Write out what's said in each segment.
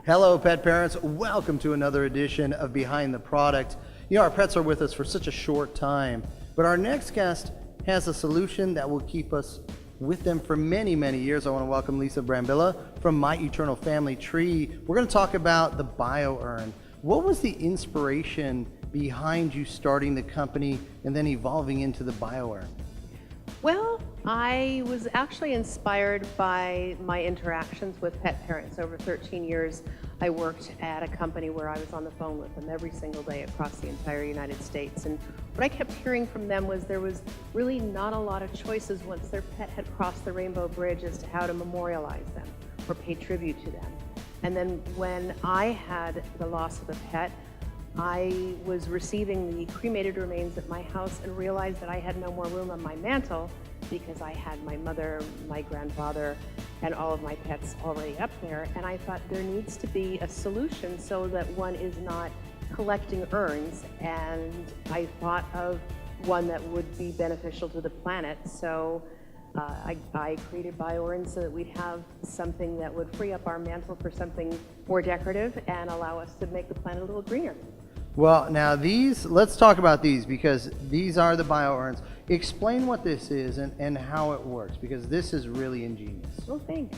Hello, pet parents. Welcome to another edition of Behind the Product. You know, our pets are with us for such a short time, but our next guest has a solution that will keep us with them for many, many years. I want to welcome Lisa Brambilla from My Eternal Family Tree. We're going to talk about the BioUrn. What was the inspiration behind you starting the company and then evolving into the BioUrn? Well, I was actually inspired by my interactions with pet parents. Over 13 years, I worked at a company where I was on the phone with them every single day across the entire United States. And what I kept hearing from them was there was really not a lot of choices once their pet had crossed the rainbow bridge as to how to memorialize them or pay tribute to them. And then when I had the loss of a pet, I was receiving the cremated remains at my house and realized that I had no more room on my mantle because I had my mother, my grandfather, and all of my pets already up there. And I thought there needs to be a solution so that one is not collecting urns. And I thought of one that would be beneficial to the planet. So I created BioUrn so that we'd have something that would free up our mantle for something more decorative and allow us to make the planet a little greener. Well, now let's talk about these because these are the BioUrns. Explain what this is and how it works, because this is really ingenious. Well, thanks.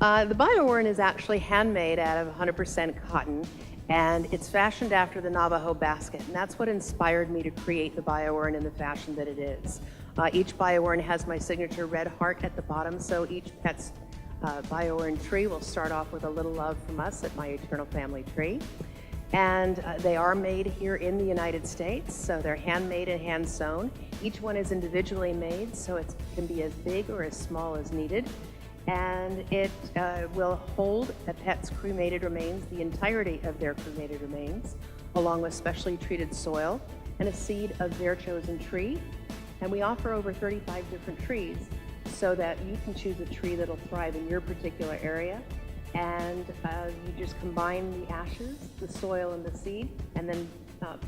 The BioUrn is actually handmade out of 100% cotton, and it's fashioned after the Navajo basket, and that's what inspired me to create the BioUrn in the fashion that it is. Each BioUrn has my signature red heart at the bottom, so each pet's BioUrn tree will start off with a little love from us at My Eternal Family Tree. And they are made here in the United States, so they're handmade and hand sewn. Each one is individually made, so it can be as big or as small as needed. And it will hold a pet's cremated remains, the entirety of their cremated remains, along with specially treated soil and a seed of their chosen tree. And we offer over 35 different trees so that you can choose a tree that'll thrive in your particular area. And you just combine the ashes, the soil, and the seed, and then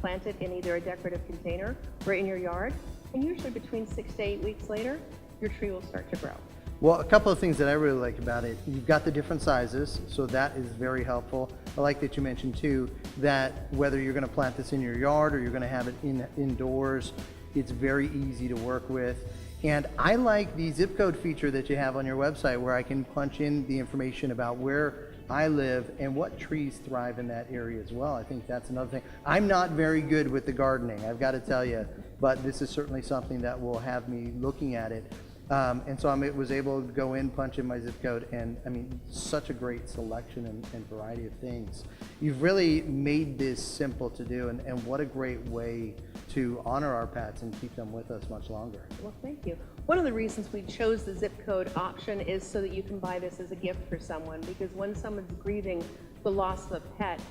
plant it in either a decorative container or in your yard. And usually between 6 to 8 weeks later, your tree will start to grow. Well, a couple of things that I really like about it. You've got the different sizes, so that is very helpful. I like that you mentioned too that whether you're going to plant this in your yard or you're going to have it indoors, it's very easy to work with. And I like the zip code feature that you have on your website where I can punch in the information about where I live and what trees thrive in that area as well. I think that's another thing. I'm not very good with the gardening, I've got to tell you, but this is certainly something that will have me looking at it. And so I was able to go in, punch in my zip code, and I mean, such a great selection and variety of things. You've really made this simple to do, and what a great way to honor our pets and keep them with us much longer. Well, thank you. One of the reasons we chose the zip code option is so that you can buy this as a gift for someone, because when someone's grieving the loss of a pet,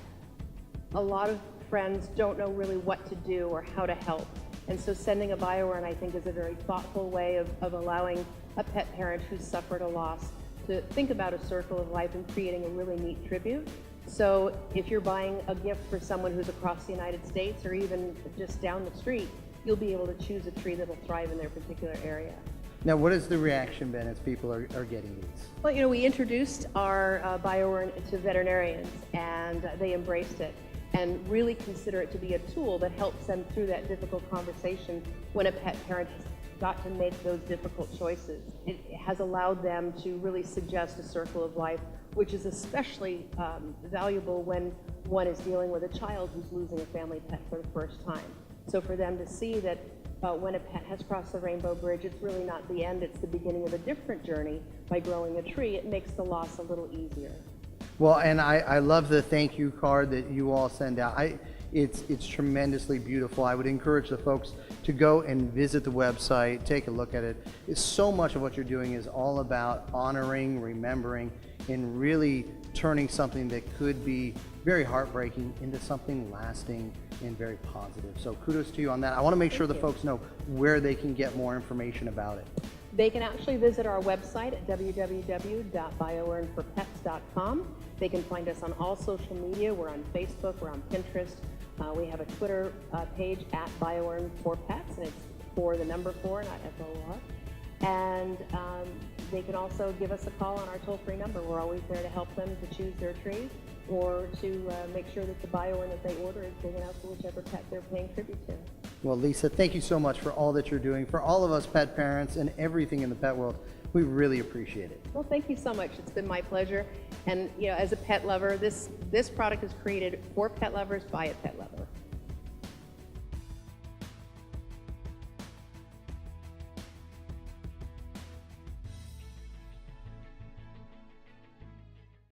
a lot of friends don't know really what to do or how to help. And so sending a BioUrn, I think, is a very thoughtful way of allowing a pet parent who's suffered a loss to think about a circle of life and creating a really neat tribute. So if you're buying a gift for someone who's across the United States or even just down the street, you'll be able to choose a tree that'll thrive in their particular area. Now, what has the reaction been as people are getting these? Well, you know, we introduced our BioUrn to veterinarians, and they embraced it and really consider it to be a tool that helps them through that difficult conversation when a pet parent has got to make those difficult choices. It has allowed them to really suggest a circle of life, which is especially valuable when one is dealing with a child who's losing a family pet for the first time. So for them to see that when a pet has crossed the rainbow bridge, it's really not the end, it's the beginning of a different journey. By growing a tree, it makes the loss a little easier. Well, and I love the thank you card that you all send out. It's tremendously beautiful. I would encourage the folks to go and visit the website, take a look at it. It's so much of what you're doing is all about honoring, remembering, and really turning something that could be very heartbreaking into something lasting and very positive. So kudos to you on that. I want to make sure the folks know where they can get more information about it. They can actually visit our website at www.BioUrn4Pets.com. They can find us on all social media. We're on Facebook, we're on Pinterest. We have a Twitter page at BioUrn4Pets, and it's for the number 4, not FOR. And they can also give us a call on our toll-free number. We're always there to help them to choose their tree or to make sure that the BioUrn that they order is big enough for whichever pet they're paying tribute to. Well, Lisa, thank you so much for all that you're doing. For all of us pet parents and everything in the pet world, we really appreciate it. Well, thank you so much. It's been my pleasure. And, you know, as a pet lover, this product is created for pet lovers by a pet lover.